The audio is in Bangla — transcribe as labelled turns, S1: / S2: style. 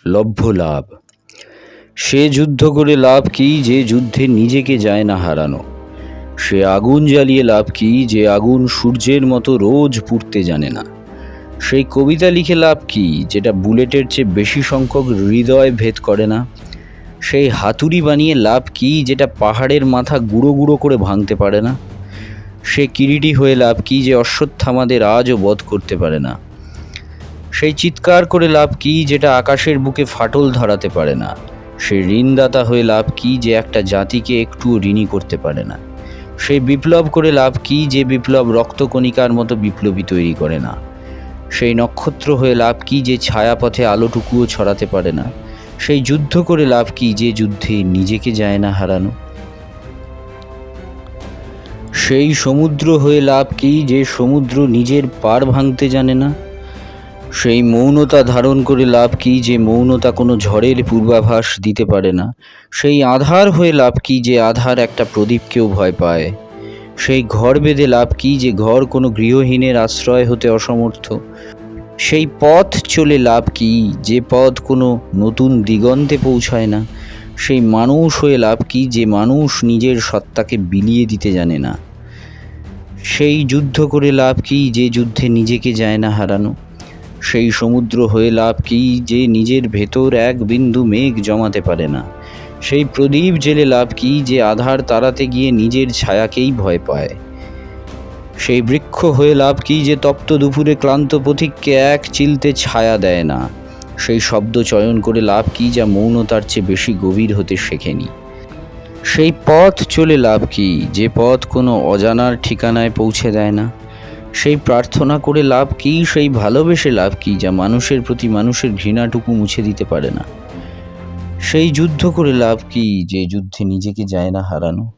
S1: লভ্য লাভ। সে যুদ্ধ করে লাভ কি যে যুদ্ধে নিজেকে যায় না হারানো? সে আগুন জ্বালিয়ে লাভ কি যে আগুন সূর্যের মতো রোজ পুড়তে জানে না? সেই কবিতা লিখে লাভ কি যেটা বুলেটের চেয়ে বেশি সংখ্যক হৃদয় ভেদ করে না? সেই হাতুড়ি বানিয়ে লাভ কি যেটা পাহাড়ের মাথা গুঁড়ো গুঁড়ো করে ভাঙতে পারে না? সে কিরীটি হয়ে লাভ কি যে অশ্বত্থামাদের আজও বধ করতে পারে না? সেই চিৎকার করে লাভ কি যেটা আকাশের বুকে ফাটল ধরাতে পারে না? সেই ঋণদাতা হয়ে লাভ কি যে একটা জাতিকে একটুও ঋণী করতে পারে না? সেই বিপ্লব করে লাভ কি যে বিপ্লব রক্তকণিকার মতো বিপ্লবী তৈরি করে না? সেই নক্ষত্র হয়ে লাভ কি যে ছায়াপথে আলোটুকুও ছড়াতে পারে না? সেই যুদ্ধ করে লাভ কি যে যুদ্ধে নিজেকে যায় না হারানো? সেই সমুদ্র হয়ে লাভ কি যে সমুদ্র নিজের পার ভাঙতে জানে না? সেই মৌনতা ধারণ করে লাভ কি যে মৌনতা কোনো ঝড়ের পূর্বাভাস দিতে পারে না? সেই আধার হয়ে লাভ কি যে আধার একটা প্রদীপকেও ভয় পায়? সেই ঘর বেঁধে লাভ কি যে ঘর কোনো গৃহহীনের আশ্রয় হতে অসমর্থ? সেই পথ চলে লাভ কি যে পথ কোনো নতুন দিগন্তে পৌঁছায় না? সেই মানুষ হয়ে লাভ কি যে মানুষ নিজের সত্তাকে বিলিয়ে দিতে জানে না? সেই যুদ্ধ করে লাভ কি যে যুদ্ধে নিজেকে যায় না হারানো? সেই সমুদ্র হয়ে লাভ কি যে নিজের ভেতর এক বিন্দু মেঘ জমাতে পারে না? সেই প্রদীপ জেলে লাভ কি যে আধার তাড়াতে গিয়ে নিজের ছায়াকেই ভয় পায়? সেই বৃক্ষ হয়ে লাভ কি যে তপ্ত দুপুরে ক্লান্ত পথিককে এক চিলতে ছায়া দেয় না? সেই শব্দ চয়ন করে লাভ কি যা মৌনতার চেয়ে বেশি গভীর হতে শেখেনি? সেই পথ চলে লাভ কি যে পথ কোনো অজানার ঠিকানায় পৌঁছে দেয় না? সেই প্রার্থনা করে লাভ কি সেই ভালোবেসে লাভ কি যা মানুষের প্রতি মানুষের ঘৃণাটুকু মুছে দিতে পারে না? সেই যুদ্ধ করে লাভ কি যে যুদ্ধে নিজেকে যায় না হারানো?